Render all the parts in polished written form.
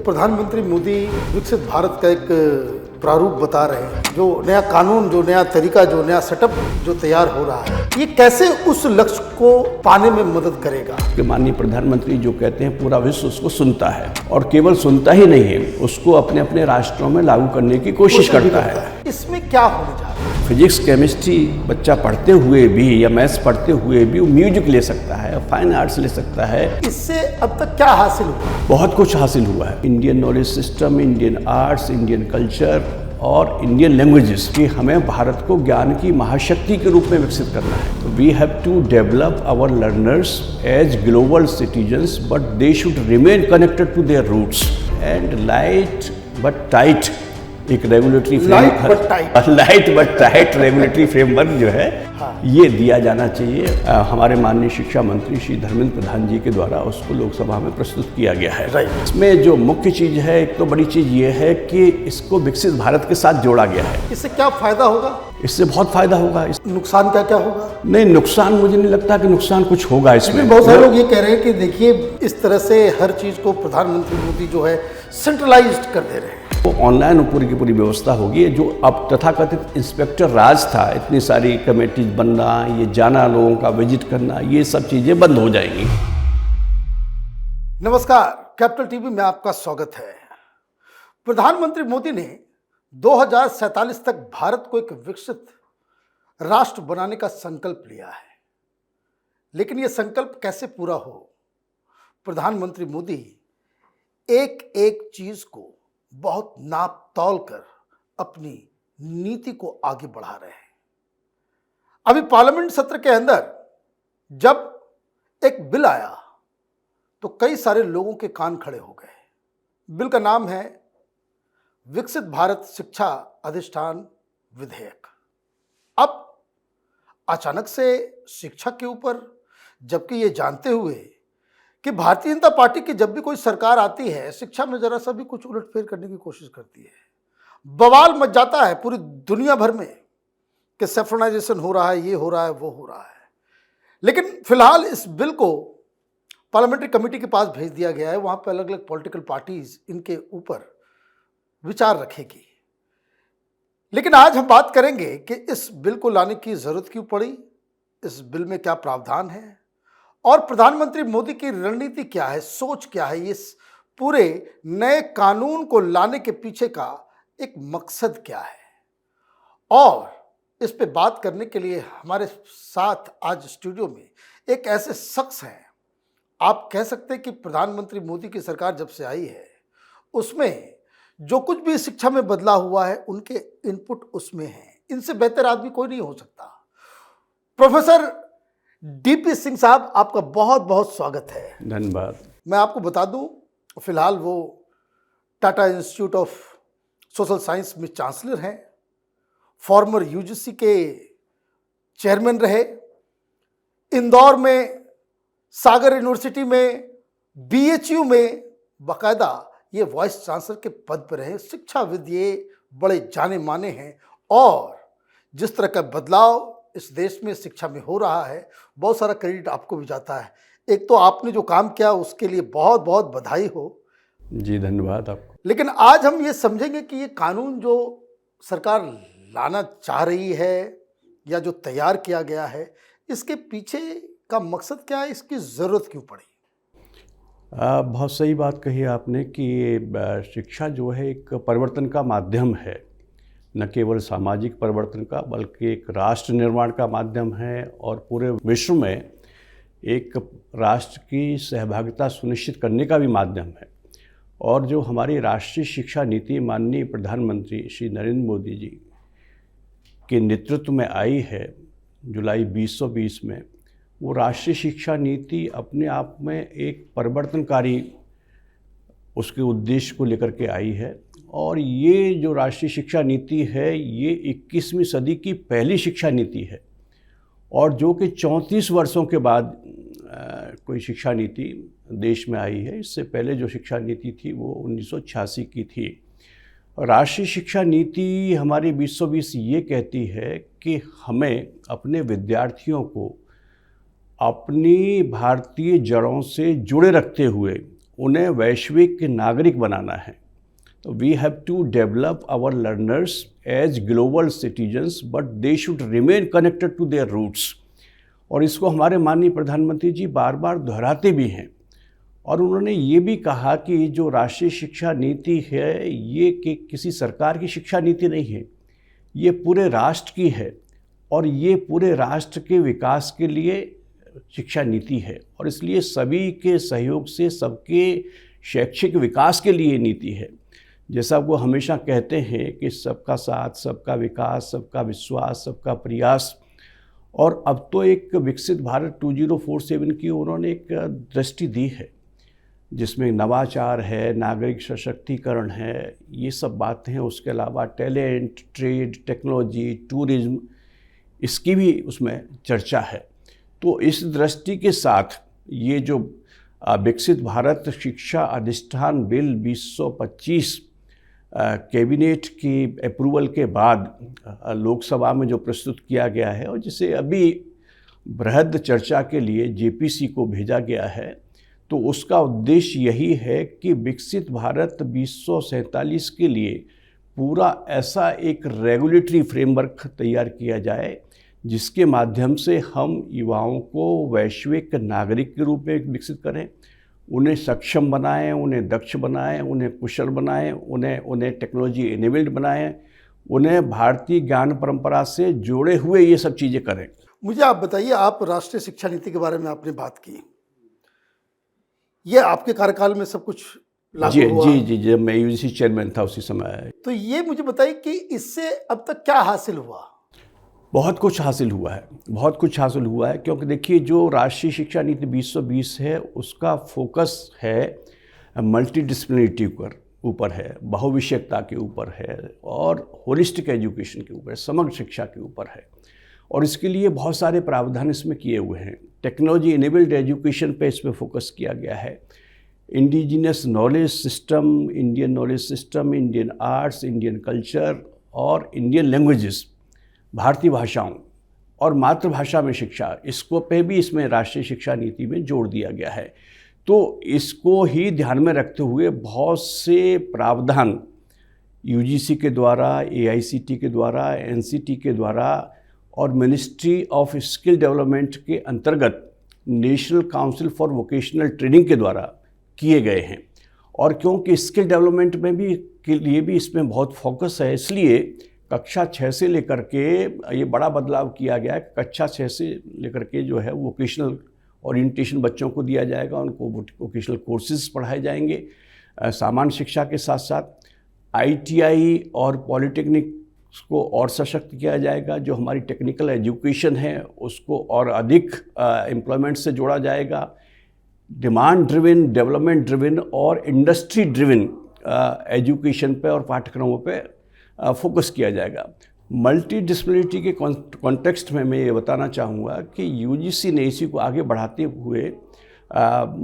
प्रधानमंत्री मोदी विकसित भारत का एक प्रारूप बता रहे हैं। जो नया कानून, जो नया तरीका, जो नया सेटअप जो तैयार हो रहा है, ये कैसे उस लक्ष्य को पाने में मदद करेगा? कि माननीय प्रधानमंत्री जो कहते हैं पूरा विश्व उसको सुनता है, और केवल सुनता ही नहीं है, उसको अपने अपने राष्ट्रों में लागू करने की कोशिश करता है। इसमें क्या होने जा रहा है? फिजिक्स, केमिस्ट्री बच्चा पढ़ते हुए भी या मैथ्स पढ़ते हुए भी वो म्यूजिक ले सकता है, फाइन आर्ट्स ले सकता है। इससे अब तक क्या हासिल हुआ? बहुत कुछ हासिल हुआ है। Indian knowledge system, Indian arts, Indian culture और इंडियन लैंग्वेजेस की हमें भारत को ज्ञान की महाशक्ति के रूप में विकसित करना है। We have to develop our learners as global citizens, but they should remain connected to their roots and light but tight एक regulatory light but tight regulatory framework जो है ये दिया जाना चाहिए। हमारे माननीय शिक्षा मंत्री श्री धर्मेंद्र प्रधान जी के द्वारा उसको लोकसभा में प्रस्तुत किया गया है। इसमें जो मुख्य चीज़ है, एक तो बड़ी चीज़ ये है कि इसको विकसित भारत के साथ जोड़ा गया है। इससे क्या फायदा होगा? इससे बहुत फायदा होगा। नुकसान क्या क्या होगा? नहीं, नुकसान मुझे नहीं लगता कि नुकसान कुछ होगा इसमें। बहुत सारे लोग ये कह रहे हैं कि देखिए, इस तरह से हर चीज को प्रधानमंत्री मोदी जो है सेंट्रलाइज्ड कर दे रहे हैं। तो ऑनलाइन पूरी की पूरी व्यवस्था होगी। जो अब तथाकथित इंस्पेक्टर राज था, इतनी सारी कमेटीज बनना, ये जाना, लोगों का विजिट करना, ये सब चीजें बंद हो जाएंगी। नमस्कार, कैपिटल टीवी में आपका स्वागत है। प्रधानमंत्री मोदी ने 2047 तक भारत को एक विकसित राष्ट्र बनाने का संकल्प लिया है, लेकिन यह संकल्प कैसे पूरा हो? प्रधानमंत्री मोदी एक एक चीज को बहुत नाप तौल कर अपनी नीति को आगे बढ़ा रहे हैं। अभी पार्लियामेंट सत्र के अंदर जब एक बिल आया तो कई सारे लोगों के कान खड़े हो गए। बिल का नाम है विकसित भारत शिक्षा अधिष्ठान विधेयक। अब अचानक से शिक्षा के ऊपर, जबकि ये जानते हुए कि भारतीय जनता पार्टी की जब भी कोई सरकार आती है, शिक्षा में जरा सा भी कुछ उलटफेर करने की कोशिश करती है, बवाल मच जाता है पूरी दुनिया भर में कि सेफ्रोनाइजेशन हो रहा है, ये हो रहा है, वो हो रहा है। लेकिन फिलहाल इस बिल को पार्लियामेंट्री कमेटी के पास भेज दिया गया है। वहां पर अलग अलग पॉलिटिकल पार्टीज इनके ऊपर विचार रखेगी। लेकिन आज हम बात करेंगे कि इस बिल को लाने की जरूरत क्यों पड़ी, इस बिल में क्या प्रावधान है, और प्रधानमंत्री मोदी की रणनीति क्या है, सोच क्या है, इस पूरे नए कानून को लाने के पीछे का एक मकसद क्या है। और इस पे बात करने के लिए हमारे साथ आज स्टूडियो में एक ऐसे शख्स हैं, आप कह सकते हैं कि प्रधानमंत्री मोदी की सरकार जब से आई है उसमें जो कुछ भी शिक्षा में बदलाव हुआ है, उनके इनपुट उसमें है। इनसे बेहतर आदमी कोई नहीं हो सकता। प्रोफेसर डीपी सिंह साहब, आपका बहुत बहुत स्वागत है। धन्यवाद। मैं आपको बता दूं, फिलहाल वो Tata institute of social science में चांसलर हैं, फॉर्मर यूजीसी के चेयरमैन रहे, इंदौर में सागर यूनिवर्सिटी में, बीएचयू में बाकायदा ये वाइस चांसलर के पद पर रहे। शिक्षाविद ये बड़े जाने माने हैं, और जिस तरह का बदलाव इस देश में शिक्षा में हो रहा है, बहुत सारा क्रेडिट आपको भी जाता है। एक तो आपने जो काम किया उसके लिए बहुत बहुत बधाई हो। जी धन्यवाद आपको। लेकिन आज हम ये समझेंगे कि ये कानून जो सरकार लाना चाह रही है या जो तैयार किया गया है, इसके पीछे का मकसद क्या है, इसकी ज़रूरत क्यों पड़ी? बहुत सही बात कही आपने कि ये शिक्षा जो है एक परिवर्तन का माध्यम है, न केवल सामाजिक परिवर्तन का बल्कि एक राष्ट्र निर्माण का माध्यम है, और पूरे विश्व में एक राष्ट्र की सहभागिता सुनिश्चित करने का भी माध्यम है। और जो हमारी राष्ट्रीय शिक्षा नीति माननीय प्रधानमंत्री श्री नरेंद्र मोदी जी के नेतृत्व में आई है जुलाई 2020 में, वो राष्ट्रीय शिक्षा नीति अपने आप में एक परिवर्तनकारी उसके उद्देश्य को लेकर के आई है। और ये जो राष्ट्रीय शिक्षा नीति है, ये 21वीं सदी की पहली शिक्षा नीति है, और जो कि 34 वर्षों के बाद कोई शिक्षा नीति देश में आई है। इससे पहले जो शिक्षा नीति थी वो 1986 की थी। राष्ट्रीय शिक्षा नीति हमारी 2020 ये कहती है कि हमें अपने विद्यार्थियों को अपनी भारतीय जड़ों से जुड़े रखते हुए उन्हें वैश्विक नागरिक बनाना है। तो we have to develop our learners as global citizens, but they should remain connected to their roots. और इसको हमारे माननीय प्रधानमंत्री जी बार बार दोहराते भी हैं। और उन्होंने ये भी कहा कि जो राष्ट्रीय शिक्षा नीति है ये किसी सरकार की शिक्षा नीति नहीं है, ये पूरे राष्ट्र की है और ये पूरे राष्ट्र के विकास के लिए शिक्षा नीति है। और इसलिए सभी के सहयोग से सबके शैक्षिक विकास के लिए नीति है। जैसा वो हमेशा कहते हैं कि सबका साथ, सबका विकास, सबका विश्वास, सबका प्रयास। और अब तो एक विकसित भारत 2047 की उन्होंने एक दृष्टि दी है जिसमें नवाचार है, नागरिक सशक्तिकरण है, ये सब बातें हैं। उसके अलावा टैलेंट, ट्रेड, टेक्नोलॉजी, टूरिज्म, इसकी भी उसमें चर्चा है। तो इस दृष्टि के साथ ये जो विकसित भारत शिक्षा अधिष्ठान बिल 2025 कैबिनेट की अप्रूवल के बाद लोकसभा में जो प्रस्तुत किया गया है और जिसे अभी बृहद चर्चा के लिए जेपीसी को भेजा गया है, तो उसका उद्देश्य यही है कि विकसित भारत 2047 के लिए पूरा ऐसा एक रेगुलेटरी फ्रेमवर्क तैयार किया जाए जिसके माध्यम से हम युवाओं को वैश्विक नागरिक के रूप में विकसित करें, उन्हें सक्षम बनाएं, उन्हें दक्ष बनाएं, उन्हें कुशल बनाएं, उन्हें टेक्नोलॉजी इनेबल्ड बनाएं, उन्हें भारतीय ज्ञान परंपरा से जोड़े हुए ये सब चीज़ें करें। मुझे आप बताइए, आप राष्ट्रीय शिक्षा नीति के बारे में आपने बात की, ये आपके कार्यकाल में सब कुछ लागू हुआ? जी, जब मैं यूजीसी चेयरमैन था उसी समय। तो ये मुझे बताइए कि इससे अब तक क्या हासिल हुआ? बहुत कुछ हासिल हुआ है, बहुत कुछ हासिल हुआ है, क्योंकि देखिए जो राष्ट्रीय शिक्षा नीति 2020 है उसका फोकस है मल्टीडिसिप्लिनरिटी पर ऊपर है, बहुविषयकता के ऊपर है और होलिस्टिक एजुकेशन के ऊपर, समग्र शिक्षा के ऊपर है। और इसके लिए बहुत सारे प्रावधान इसमें किए हुए हैं। टेक्नोलॉजी इनेबल्ड एजुकेशन पे इस पर फोकस किया गया है। Indigenous knowledge system, Indian knowledge system, Indian arts, Indian culture और इंडियन लैंग्वेजेस, भारतीय भाषाओं और मातृभाषा में शिक्षा, इसको पे भी इसमें राष्ट्रीय शिक्षा नीति में जोड़ दिया गया है। तो इसको ही ध्यान में रखते हुए बहुत से प्रावधान यूजीसी के द्वारा, एआईसीटी के द्वारा, एनसीटी के द्वारा और मिनिस्ट्री ऑफ स्किल डेवलपमेंट के अंतर्गत national council for vocational training के द्वारा किए गए हैं। और क्योंकि स्किल डेवलपमेंट में भी के लिए भी इसमें बहुत फोकस है, इसलिए कक्षा 6 से लेकर के ये बड़ा बदलाव किया गया है। कक्षा 6 से लेकर के जो है वोकेशनल ओरिएंटेशन बच्चों को दिया जाएगा, उनको वोकेशनल कोर्सेज पढ़ाए जाएंगे। सामान्य शिक्षा के साथ साथ आईटीआई और पॉलिटेक्निक को और सशक्त किया जाएगा। जो हमारी टेक्निकल एजुकेशन है उसको और अधिक एम्प्लॉयमेंट से जोड़ा जाएगा। डिमांड ड्रिवन, डेवलपमेंट ड्रिवन और इंडस्ट्री ड्रिवन एजुकेशन पे और पाठ्यक्रमों पे फोकस किया जाएगा। मल्टी डिसिप्लिनरिटी के कॉन्टेक्स्ट में मैं ये बताना चाहूँगा कि यूजीसी ने इसी को आगे बढ़ाते हुए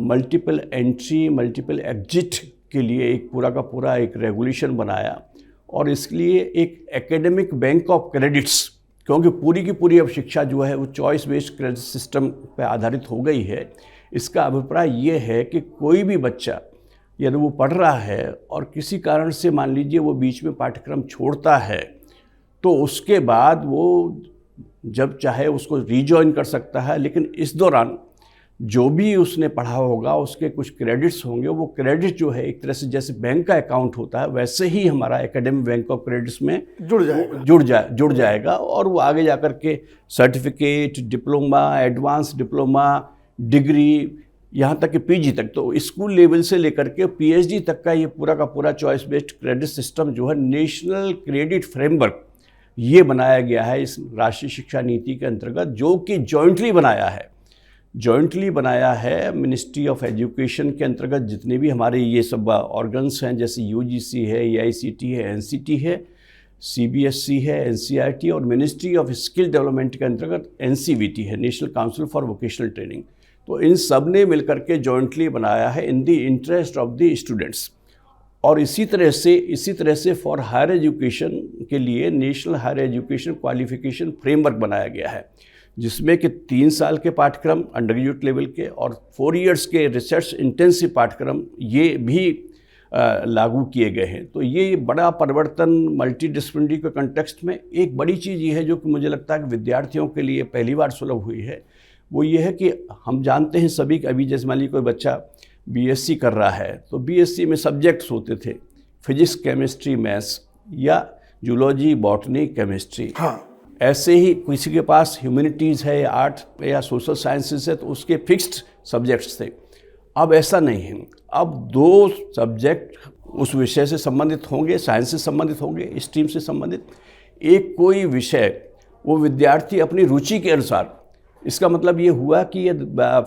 मल्टीपल एंट्री, मल्टीपल एग्जिट के लिए एक पूरा का पूरा एक रेगुलेशन बनाया और इसके लिए एक एकेडमिक बैंक ऑफ क्रेडिट्स, क्योंकि पूरी की पूरी अब शिक्षा जो है वो चॉइस बेस्ड क्रेडिट सिस्टम पर आधारित हो गई है। इसका अभिप्राय ये है कि कोई भी बच्चा यदि वो पढ़ रहा है और किसी कारण से मान लीजिए वो बीच में पाठ्यक्रम छोड़ता है, तो उसके बाद वो जब चाहे उसको रीजॉइन कर सकता है, लेकिन इस दौरान जो भी उसने पढ़ा होगा उसके कुछ क्रेडिट्स होंगे। वो क्रेडिट जो है एक तरह से जैसे बैंक का अकाउंट होता है वैसे ही हमारा एकेडमिक बैंक ऑफ क्रेडिट्स में जुड़ जाएगा और वो आगे जा कर के certificate, diploma, advance diploma, degree, यहाँ तक कि पीजी तक, तो स्कूल लेवल से लेकर के पीएचडी तक का ये पूरा का पूरा चॉइस बेस्ड क्रेडिट सिस्टम जो है नेशनल क्रेडिट फ्रेमवर्क ये बनाया गया है इस राष्ट्रीय शिक्षा नीति के अंतर्गत, जो कि जॉइंटली बनाया है मिनिस्ट्री ऑफ एजुकेशन के अंतर्गत। जितने भी हमारे ये सब ऑर्गन्स हैं जैसे यूजीसी है, एआईसीटी है, एनसीटी है, सीबीएसई है, एनसीईआरटी और मिनिस्ट्री ऑफ स्किल डेवलपमेंट के अंतर्गत एनसीवीटी है, national council for vocational training. तो इन सब ने मिलकर के जॉइंटली बनाया है in the interest of the students. और इसी तरह से फॉर हायर एजुकेशन के लिए national higher education qualification framework बनाया गया है, जिसमें कि 3 साल के पाठ्यक्रम अंडर ग्रेजुएट लेवल के और 4 इयर्स के रिसर्च इंटेंसिव पाठ्यक्रम ये भी लागू किए गए हैं। तो ये बड़ा परिवर्तन मल्टी डिसिप्लिनरी के कंटेक्स्ट में एक बड़ी चीज़ ये है जो कि मुझे लगता है कि विद्यार्थियों के लिए पहली बार सुलभ हुई है। वो ये है कि हम जानते हैं सभी कि अभी जैसे मान लीजिए कोई बच्चा बीएससी कर रहा है तो बीएससी में सब्जेक्ट्स होते थे फिजिक्स, केमिस्ट्री, मैथ्स या जूलॉजी, बॉटनी, केमिस्ट्री। हाँ। ऐसे ही किसी के पास ह्यूमैनिटीज़ है, आर्ट या सोशल साइंसेस है तो उसके फिक्स्ड सब्जेक्ट्स थे। अब ऐसा नहीं है, अब 2 सब्जेक्ट उस विषय से संबंधित होंगे, साइंस से संबंधित होंगे, स्ट्रीम से संबंधित। एक कोई विषय वो विद्यार्थी अपनी रुचि के अनुसार, इसका मतलब ये हुआ कि ये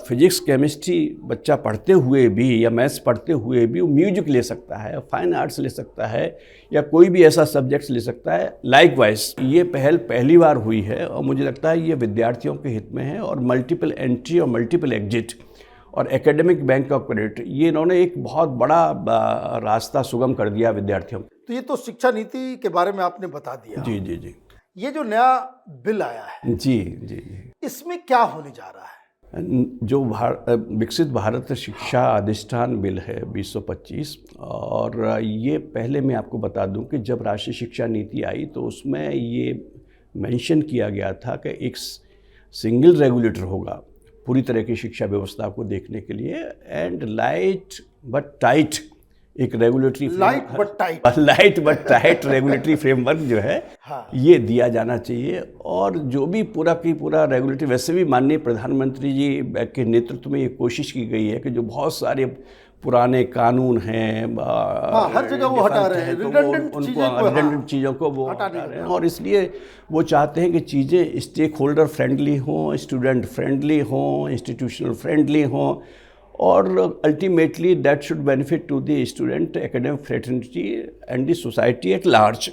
फिजिक्स, केमिस्ट्री बच्चा पढ़ते हुए भी या मैथ्स पढ़ते हुए भी वो म्यूजिक ले सकता है, फाइन आर्ट्स ले सकता है या कोई भी ऐसा सब्जेक्ट्स ले सकता है। लाइकवाइज ये पहल पहली बार हुई है और मुझे लगता है ये विद्यार्थियों के हित में है। और मल्टीपल एंट्री और मल्टीपल एग्जिट और एकेडमिक बैंक ऑफ क्रेडिट, ये इन्होंने एक बहुत बड़ा रास्ता सुगम कर दिया विद्यार्थियों को। तो ये तो शिक्षा नीति के बारे में आपने बता दिया। जी जी जी। ये जो नया बिल आया है जी जी जी, इसमें क्या होने जा रहा है? जो विकसित भारत शिक्षा अधिष्ठान बिल है 2025, और ये पहले मैं आपको बता दूं कि जब राष्ट्रीय शिक्षा नीति आई तो उसमें ये मेंशन किया गया था कि एक सिंगल रेगुलेटर होगा पूरी तरह की शिक्षा व्यवस्था को देखने के लिए, एंड लाइट बट टाइट एक regulatory light but tight regulatory framework जो है हाँ। ये दिया जाना चाहिए। और जो भी पूरा की पूरा रेगुलेटरी, वैसे भी माननीय प्रधानमंत्री जी के नेतृत्व में ये कोशिश की गई है कि जो बहुत सारे पुराने कानून हैं हर जगह वो हटा रहे हैं, तो रिडंडेंट चीज़ों को वो हटा रहे हैं। और इसलिए वो चाहते हैं कि चीज़ें स्टेक होल्डर फ्रेंडली हों, स्टूडेंट फ्रेंडली हों, इंस्टीट्यूशनल फ्रेंडली हों, और ultimately that should benefit to the student, academic fraternity and the society at large.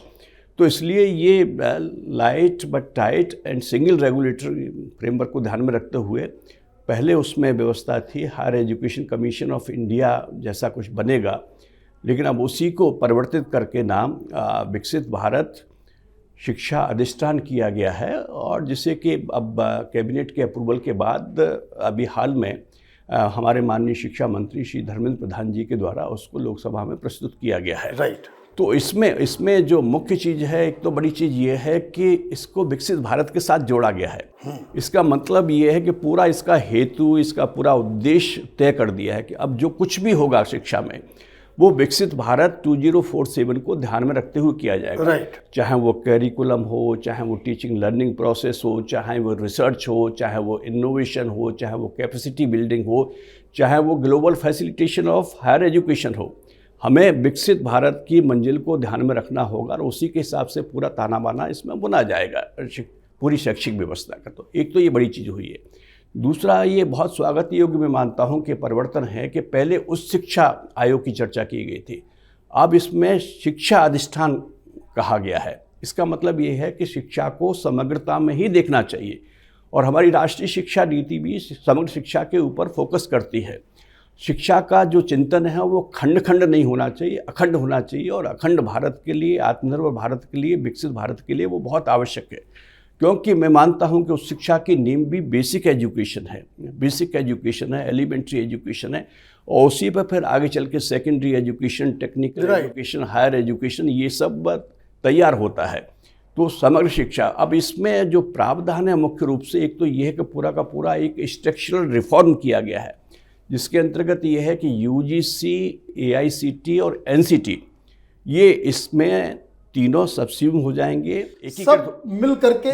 तो इसलिए ये light but tight and single regulatory framework को ध्यान में रखते हुए पहले उसमें व्यवस्था थी higher education commission of India जैसा कुछ बनेगा, लेकिन अब उसी को परिवर्तित करके नाम विकसित भारत शिक्षा अधिष्ठान किया गया है। और जिसे कि अब कैबिनेट के अप्रूवल के बाद अभी हाल में हमारे माननीय शिक्षा मंत्री श्री धर्मेंद्र प्रधान जी के द्वारा उसको लोकसभा में प्रस्तुत किया गया है। राइट। तो इसमें जो मुख्य चीज़ है, एक तो बड़ी चीज़ ये है कि इसको विकसित भारत के साथ जोड़ा गया है। इसका मतलब ये है कि पूरा इसका हेतु, इसका पूरा उद्देश्य तय कर दिया है कि अब जो कुछ भी होगा शिक्षा में वो विकसित भारत 2047 को ध्यान में रखते हुए किया जाएगा। राइट। चाहे वो कैरिकुलम हो, चाहे वो टीचिंग लर्निंग प्रोसेस हो, चाहे वो रिसर्च हो, चाहे वो इनोवेशन हो, चाहे वो कैपेसिटी बिल्डिंग हो, चाहे वो global facilitation of higher education हो, हमें विकसित भारत की मंजिल को ध्यान में रखना होगा और उसी के हिसाब से पूरा ताना बाना इसमें बुना जाएगा पूरी शैक्षिक व्यवस्था का। तो एक तो ये बड़ी चीज़ हुई है। दूसरा, ये बहुत स्वागत योग्य मैं मानता हूँ कि परिवर्तन है कि पहले उच्च शिक्षा आयोग की चर्चा की गई थी, अब इसमें शिक्षा अधिष्ठान कहा गया है। इसका मतलब ये है कि शिक्षा को समग्रता में ही देखना चाहिए और हमारी राष्ट्रीय शिक्षा नीति भी समग्र शिक्षा के ऊपर फोकस करती है। शिक्षा का जो चिंतन है वो खंड खंड नहीं होना चाहिए, अखंड होना चाहिए, और अखंड भारत के लिए, आत्मनिर्भर भारत के लिए, विकसित भारत के लिए वो बहुत आवश्यक है। क्योंकि मैं मानता हूं कि उस शिक्षा की नींव भी बेसिक एजुकेशन है, एलिमेंट्री एजुकेशन है, और उसी पर फिर आगे चल के secondary education, technical education, higher education, ये सब तैयार होता है। तो समग्र शिक्षा, अब इसमें जो प्रावधान है मुख्य रूप से एक तो ये है कि पूरा का पूरा एक स्ट्रक्चरल रिफॉर्म किया गया है, जिसके अंतर्गत ये है कि यूजीसी, एआईसीटी और एनसीटी, ये इसमें तीनों सब्सिड्यूम हो जाएंगे, सब मिल करके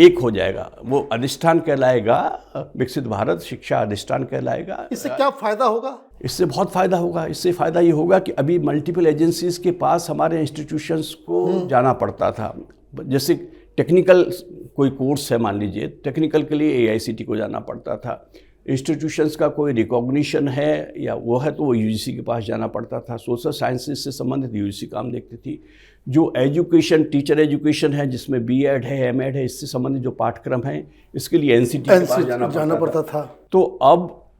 एक हो जाएगा। वो अधिष्ठान कहलाएगा, विकसित भारत शिक्षा अधिष्ठान कहलाएगा। इससे क्या फायदा होगा? इससे बहुत फायदा होगा। इससे फायदा ये होगा कि अभी मल्टीपल एजेंसीज के पास हमारे इंस्टीट्यूशंस को जाना पड़ता था। जैसे टेक्निकल कोई कोर्स है, मान लीजिए टेक्निकल के लिए एआईसीटी को जाना पड़ता था। इंस्टीट्यूशंस का कोई रिकॉग्निशन है या वो है तो वो यूजीसी के पास जाना पड़ता था। सोशल साइंसेज से संबंधित यूजीसी काम देखती थी। जो एजुकेशन, टीचर एजुकेशन है जिसमें बीएड है, एमएड है, इससे संबंधित जो पाठ्क्रम है, इसके लिए एनसीटी के पास जाना पड़ता था। तो अब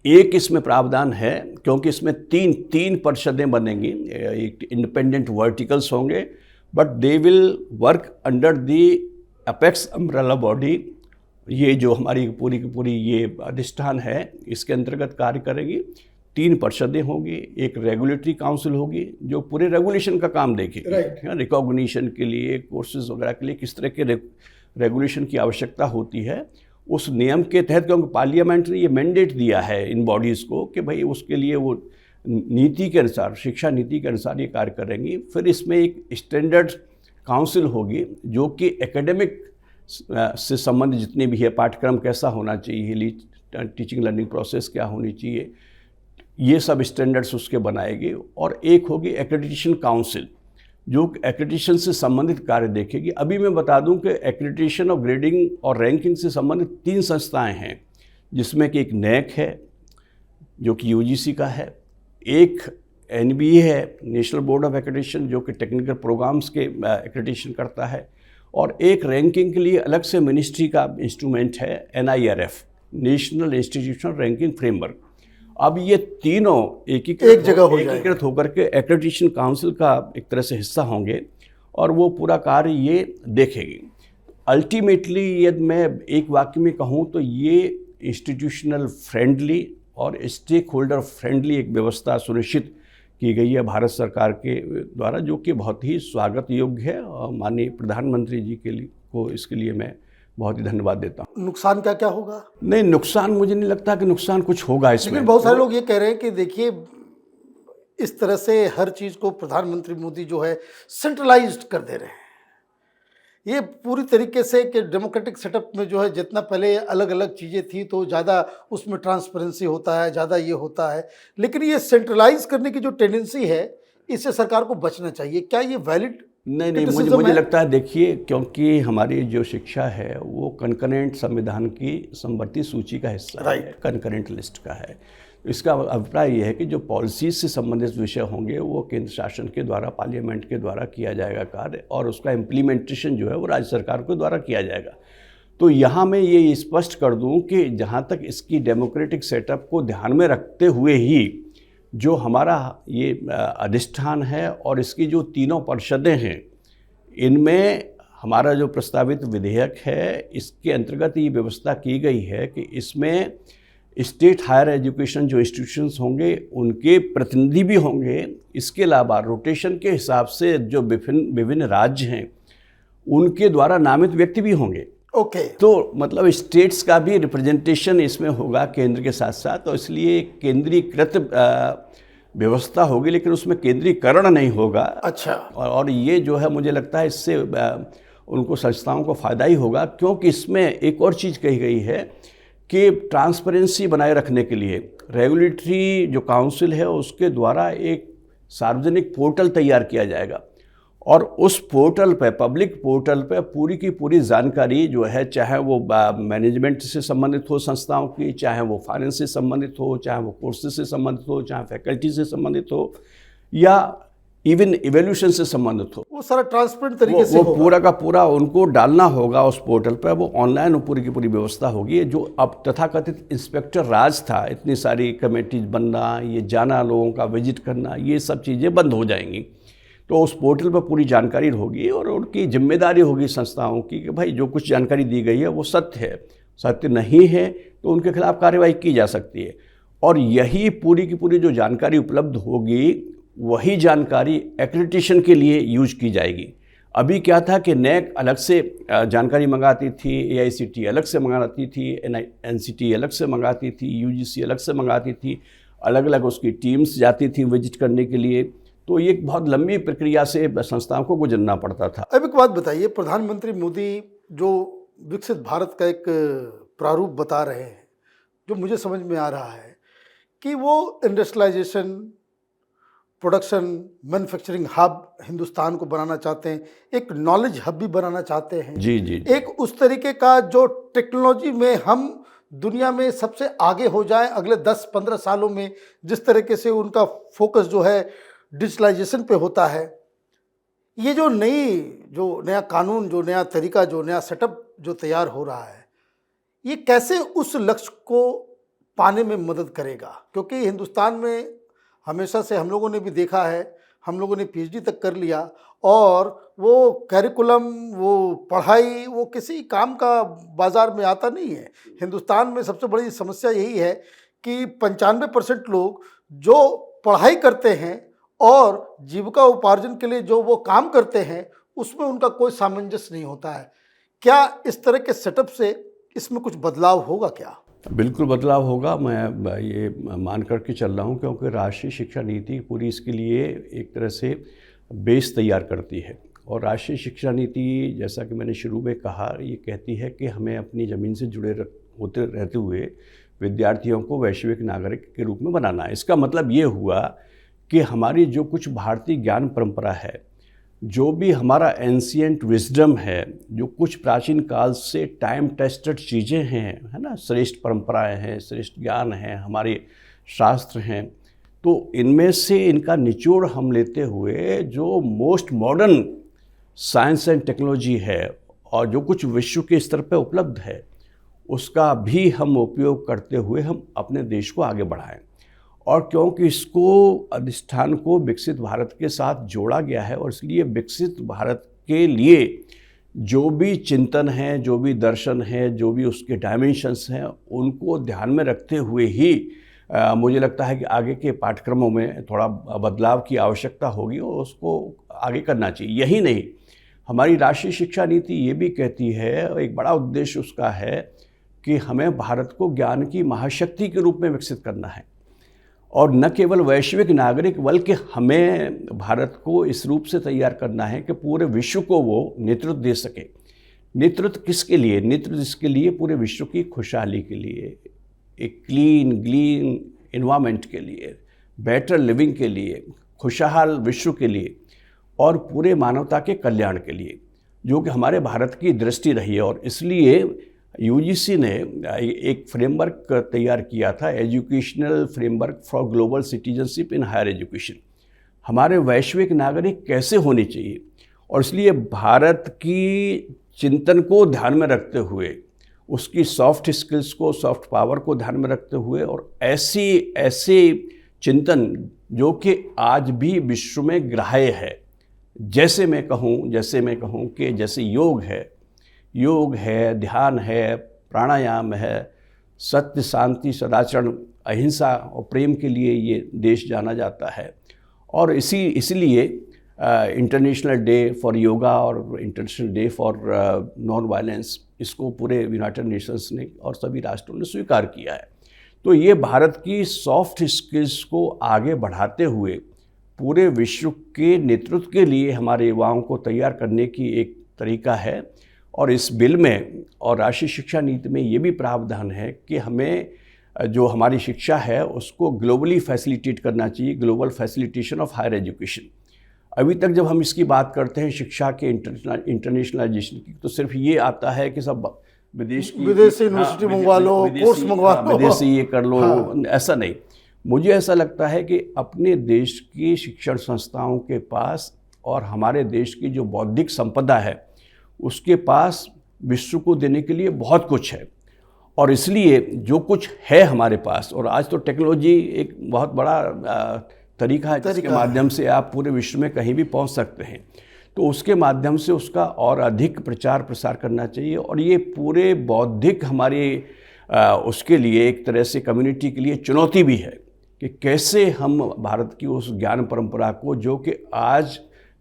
एक इसमें प्रावधान है, क्योंकि इसमें तीन परिषदें बनेंगी, एक इंडिपेंडेंट वर्टिकल्स होंगे, but they will work under the apex umbrella body ये जो हमारी पूरी की पूरी ये अधिष्ठान है, इसके अंतर्गत कार्य करेगी। 3 परिषदें होंगी, एक रेगुलेटरी काउंसिल होगी जो पूरे रेगुलेशन का काम देखेगी, रिकॉग्निशन के लिए, कोर्सेज वगैरह के लिए किस तरह के रेगुलेशन की आवश्यकता होती है उस नियम के तहत, क्योंकि पार्लियामेंट ने ये मैंडेट दिया है इन बॉडीज़ को कि भाई उसके लिए वो नीति के अनुसार, शिक्षा नीति के अनुसार ये कार्य करेंगी। फिर इसमें एक स्टैंडर्ड काउंसिल होगी जो कि एकेडमिक से संबंधित जितने भी है, पाठ्यक्रम कैसा होना चाहिए, टीचिंग लर्निंग प्रोसेस क्या होनी चाहिए, ये सब स्टैंडर्ड्स उसके बनाएगी। और एक होगी एक्रेडिटेशन काउंसिल जो एक्रेडिटेशन से संबंधित कार्य देखेगी। अभी मैं बता दूं कि एक्रेडिटेशन और ग्रेडिंग और रैंकिंग से संबंधित 3 संस्थाएं हैं, जिसमें कि एक नैक है जो कि यूजीसी का है, एक एनबीए है, नेशनल बोर्ड ऑफ एक्रेडिटेशन, जो कि टेक्निकल प्रोग्राम्स के एक्रेडिटेशन करता है, और एक रैंकिंग के लिए अलग से मिनिस्ट्री का इंस्ट्रूमेंट है NIRF, national institutional ranking framework. अब ये तीनों एक जगह होकर के एक्रेडिटेशन काउंसिल का एक तरह से हिस्सा होंगे और वो पूरा कार्य ये देखेगी। अल्टीमेटली यदि मैं एक वाक्य में कहूँ तो ये इंस्टीट्यूशनल फ्रेंडली और स्टेक होल्डर फ्रेंडली एक व्यवस्था सुनिश्चित की गई है भारत सरकार के द्वारा, जो कि बहुत ही स्वागत योग्य है। और माननीय प्रधानमंत्री जी के लिए को इसके लिए मैं बहुत ही धन्यवाद देता हूँ। नुकसान क्या क्या होगा? नहीं, नुकसान मुझे नहीं लगता कि नुकसान कुछ होगा इसमें। लेकिन बहुत सारे लोग ये कह रहे हैं कि देखिए इस तरह से हर चीज़ को प्रधानमंत्री मोदी जो है सेंट्रलाइज्ड कर दे रहे हैं। ये पूरी तरीके से कि डेमोक्रेटिक सेटअप में जो है जितना पहले अलग अलग चीज़ें थी तो ज़्यादा उसमें ट्रांसपेरेंसी होता है, ज़्यादा ये होता है, लेकिन ये सेंट्रलाइज करने की जो टेंडेंसी है इससे सरकार को बचना चाहिए। क्या ये वैलिड? नहीं, मुझे लगता है, देखिए, क्योंकि हमारी जो शिक्षा है वो कंकरेंट संविधान की समवर्ती सूची का हिस्सा है, कंकरेंट लिस्ट का है। इसका अभिप्राय यह है कि जो पॉलिसीज से संबंधित विषय होंगे वो केंद्र शासन के द्वारा, पार्लियामेंट के द्वारा किया जाएगा कार्य, और उसका इम्प्लीमेंटेशन जो है वो राज्य सरकार के द्वारा किया जाएगा। तो यहाँ मैं ये स्पष्ट कर दूँ कि जहाँ तक इसकी डेमोक्रेटिक सेटअप को ध्यान में रखते हुए ही जो हमारा ये अधिष्ठान है और इसकी जो तीनों परिषदें हैं, इनमें हमारा जो प्रस्तावित विधेयक है इसके अंतर्गत ये व्यवस्था की गई है कि इसमें स्टेट हायर एजुकेशन जो इंस्टीट्यूशंस होंगे उनके प्रतिनिधि भी होंगे। इसके अलावा रोटेशन के हिसाब से जो विभिन्न राज्य हैं उनके द्वारा नामित व्यक्ति भी होंगे। तो मतलब स्टेट्स का भी रिप्रेजेंटेशन इसमें होगा केंद्र के साथ साथ, और इसलिए केंद्रीकृत व्यवस्था होगी, लेकिन उसमें केंद्रीकरण नहीं होगा। अच्छा। और ये जो है मुझे लगता है इससे उनको संस्थाओं को फ़ायदा ही होगा, क्योंकि इसमें एक और चीज़ कही गई है कि ट्रांसपेरेंसी बनाए रखने के लिए रेगुलेटरी जो काउंसिल है उसके द्वारा एक सार्वजनिक पोर्टल तैयार किया जाएगा, और उस पोर्टल पे, पब्लिक पोर्टल पे पूरी की पूरी जानकारी जो है, चाहे वो मैनेजमेंट से संबंधित हो संस्थाओं की, चाहे वो फाइनेंस से संबंधित हो, चाहे वो कोर्सेज से संबंधित हो, चाहे फैकल्टी से संबंधित हो, या इवन इवैल्यूएशन से संबंधित हो, वो सारा ट्रांसपेरेंट तरीके से वो पूरा का पूरा उनको डालना होगा उस पोर्टल पर। वो ऑनलाइन पूरी की पूरी व्यवस्था होगी। जो अब तथाकथित इंस्पेक्टर राज था, इतनी सारी कमेटीज बनना, ये जाना, लोगों का विजिट करना, ये सब चीज़ें बंद हो जाएंगी। तो उस पोर्टल पर पूरी जानकारी होगी और उनकी जिम्मेदारी होगी संस्थाओं की कि भाई जो कुछ जानकारी दी गई है वो सत्य है, सत्य नहीं है तो उनके खिलाफ कार्रवाई की जा सकती है। और यही पूरी की पूरी जो जानकारी उपलब्ध होगी वही जानकारी एक्रेडिटेशन के लिए यूज की जाएगी। अभी क्या था कि नैक अलग से जानकारी मंगाती थी, एआईसीटी अलग से मंगाती थी, एनसीटी अलग से मंगाती थी, यूजीसी अलग से मंगाती थी, अलग अलग उसकी टीम्स जाती थी विजिट करने के लिए। तो ये एक बहुत लंबी प्रक्रिया से संस्थाओं को गुजरना पड़ता था। अब एक बात बताइए, प्रधानमंत्री मोदी जो विकसित भारत का एक प्रारूप बता रहे हैं, जो मुझे समझ में आ रहा है कि वो industrialisation, production, manufacturing hub Hindustan को बनाना चाहते हैं, एक नॉलेज हब भी बनाना चाहते हैं। जी। एक उस तरीके का जो टेक्नोलॉजी में हम दुनिया में सबसे आगे हो जाए अगले 10-15 सालों में, जिस तरीके से उनका फोकस जो है डिजिटलाइजेशन पे होता है। ये जो नया कानून, जो नया तरीका, जो नया सेटअप जो तैयार हो रहा है, ये कैसे उस लक्ष्य को पाने में मदद करेगा? क्योंकि हिंदुस्तान में हमेशा से हम लोगों ने भी देखा है, हम लोगों ने पीएचडी तक कर लिया और वो करिकुलम, वो पढ़ाई, वो किसी काम का बाजार में आता नहीं है। हिंदुस्तान में सबसे बड़ी समस्या यही है कि 95% लोग जो पढ़ाई करते हैं और जीविका उपार्जन के लिए जो वो काम करते हैं उसमें उनका कोई सामंजस्य नहीं होता है। क्या इस तरह के सेटअप से इसमें कुछ बदलाव होगा क्या? बिल्कुल बदलाव होगा, मैं ये मान कर के चल रहा हूँ, क्योंकि राष्ट्रीय शिक्षा नीति पूरी इसके लिए एक तरह से बेस तैयार करती है। और राष्ट्रीय शिक्षा नीति, जैसा कि मैंने शुरू में कहा, ये कहती है कि हमें अपनी ज़मीन से जुड़े होते रहते हुए विद्यार्थियों को वैश्विक नागरिक के रूप में बनाना है। इसका मतलब ये हुआ कि हमारी जो कुछ भारतीय ज्ञान परंपरा है, जो भी हमारा एंशिएंट विजडम है, जो कुछ प्राचीन काल से टाइम टेस्टेड चीज़ें हैं, है ना, श्रेष्ठ परंपराएं हैं, श्रेष्ठ ज्ञान हैं, हमारे शास्त्र हैं, तो इनमें से इनका निचोड़ हम लेते हुए जो most modern science and technology है और जो कुछ विश्व के स्तर पर उपलब्ध है, उसका भी हम उपयोग करते हुए हम अपने देश को आगे बढ़ाएं। और क्योंकि इसको अधिष्ठान को विकसित भारत के साथ जोड़ा गया है, और इसलिए विकसित भारत के लिए जो भी चिंतन है, जो भी दर्शन है, जो भी उसके डायमेंशंस हैं, उनको ध्यान में रखते हुए ही मुझे लगता है कि आगे के पाठ्यक्रमों में थोड़ा बदलाव की आवश्यकता होगी और उसको आगे करना चाहिए। यही नहीं, हमारी राष्ट्रीय शिक्षा नीति ये भी कहती है, एक बड़ा उद्देश्य उसका है कि हमें भारत को ज्ञान की महाशक्ति के रूप में विकसित करना है, और न केवल वैश्विक नागरिक, बल्कि हमें भारत को इस रूप से तैयार करना है कि पूरे विश्व को वो नेतृत्व दे सके। नेतृत्व किसके लिए? नेतृत्व इसके लिए पूरे विश्व की खुशहाली के लिए, एक क्लीन ग्रीन इन्वायरमेंट के लिए, बेटर लिविंग के लिए, खुशहाल विश्व के लिए और पूरे मानवता के कल्याण के लिए, जो कि हमारे भारत की दृष्टि रही है। और इसलिए यूजीसी ने एक फ्रेमवर्क तैयार किया था, educational framework for global citizenship in higher education. हमारे वैश्विक नागरिक कैसे होने चाहिए, और इसलिए भारत की चिंतन को ध्यान में रखते हुए, उसकी सॉफ्ट स्किल्स को, सॉफ्ट पावर को ध्यान में रखते हुए, और ऐसे चिंतन जो कि आज भी विश्व में ग्राह्य है, जैसे मैं कहूँ कि जैसे योग है, ध्यान है, प्राणायाम है, सत्य, शांति, सदाचरण, अहिंसा और प्रेम के लिए ये देश जाना जाता है। और इसलिए इंटरनेशनल डे फॉर योगा और international day for non violence, इसको पूरे यूनाइटेड नेशंस ने और सभी राष्ट्रों ने स्वीकार किया है। तो ये भारत की सॉफ्ट स्किल्स को आगे बढ़ाते हुए पूरे विश्व के नेतृत्व के लिए हमारे युवाओं को तैयार करने की एक तरीका है। और इस बिल में और राष्ट्रीय शिक्षा नीति में ये भी प्रावधान है कि हमें जो हमारी शिक्षा है उसको ग्लोबली फैसिलिटेट करना चाहिए, global facilitation of higher education. अभी तक जब हम इसकी बात करते हैं शिक्षा के इंटरनेशनलाइजेशन की, तो सिर्फ ये आता है कि सब विदेशी यूनिवर्सिटी मंगवा लो, कोर्स मंगवा लो, विदेशी ये कर लो, ऐसा नहीं। मुझे ऐसा लगता है कि अपने देश की शिक्षण संस्थाओं के पास और हमारे देश की जो बौद्धिक संपदा है उसके पास विश्व को देने के लिए बहुत कुछ है। और इसलिए जो कुछ है हमारे पास, और आज तो टेक्नोलॉजी एक बहुत बड़ा तरीका है जिसके माध्यम से आप पूरे विश्व में कहीं भी पहुंच सकते हैं, तो उसके माध्यम से उसका और अधिक प्रचार प्रसार करना चाहिए। और ये पूरे बौद्धिक हमारे उसके लिए एक तरह से कम्युनिटी के लिए चुनौती भी है कि कैसे हम भारत की उस ज्ञान परंपरा को, जो कि आज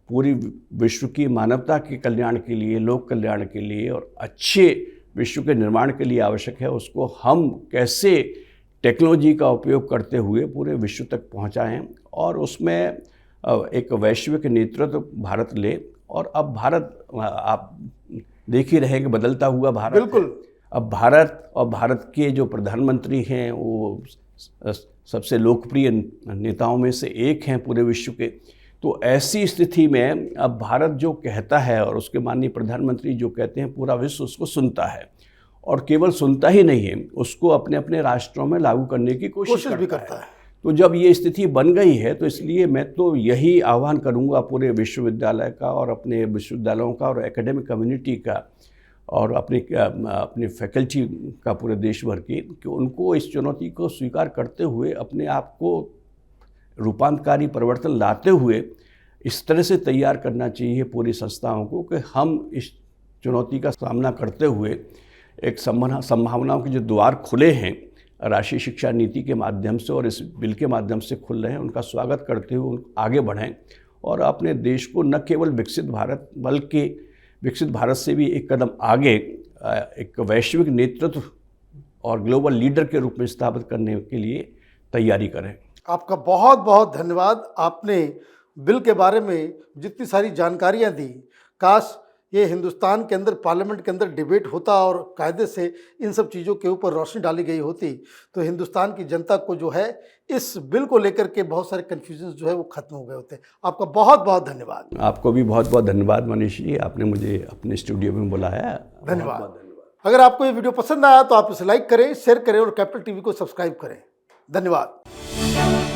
पूरी विश्व की मानवता के कल्याण के लिए, लोक कल्याण के लिए और अच्छे विश्व के निर्माण के लिए आवश्यक है, उसको हम कैसे टेक्नोलॉजी का उपयोग करते हुए पूरे विश्व तक पहुंचाएं और उसमें एक वैश्विक नेतृत्व भारत ले। और अब भारत, आप देख ही रहे कि बदलता हुआ भारत, बिल्कुल। अब भारत और भारत के जो प्रधानमंत्री हैं वो सबसे लोकप्रिय नेताओं में से एक हैं पूरे विश्व के। तो ऐसी स्थिति में अब भारत जो कहता है और उसके माननीय प्रधानमंत्री जो कहते हैं, पूरा विश्व उसको सुनता है, और केवल सुनता ही नहीं है, उसको अपने अपने राष्ट्रों में लागू करने की कोशिश भी करता है। तो जब ये स्थिति बन गई है, तो इसलिए मैं तो यही आह्वान करूंगा पूरे विश्वविद्यालय का और अपने विश्वविद्यालयों का और एकेडमिक कम्युनिटी का और अपने फैकल्टी का पूरे देश भर की, कि उनको इस चुनौती को स्वीकार करते हुए अपने आप को रूपांतकारी परिवर्तन लाते हुए इस तरह से तैयार करना चाहिए पूरी संस्थाओं को कि हम इस चुनौती का सामना करते हुए एक संभावनाओं के जो द्वार खुले हैं राष्ट्रीय शिक्षा नीति के माध्यम से और इस बिल के माध्यम से खुल रहे हैं, उनका स्वागत करते हुए आगे बढ़ें और अपने देश को न केवल विकसित भारत बल्कि विकसित भारत से भी एक कदम आगे एक वैश्विक नेतृत्व और ग्लोबल लीडर के रूप में स्थापित करने के लिए तैयारी करें। आपका बहुत बहुत धन्यवाद। आपने बिल के बारे में जितनी सारी जानकारियां दी, काश ये हिंदुस्तान के अंदर पार्लियामेंट के अंदर डिबेट होता और कायदे से इन सब चीज़ों के ऊपर रोशनी डाली गई होती तो हिंदुस्तान की जनता को जो है इस बिल को लेकर के बहुत सारे कन्फ्यूजन जो है वो खत्म हो गए होते। आपका बहुत बहुत धन्यवाद। आपको भी बहुत बहुत धन्यवाद मनीष जी, आपने मुझे अपने स्टूडियो में बुलाया। धन्यवाद। अगर आपको ये वीडियो पसंद आया तो आप इसे लाइक करें, शेयर करें और कैपिटल टीवी को सब्सक्राइब करें। धन्यवाद।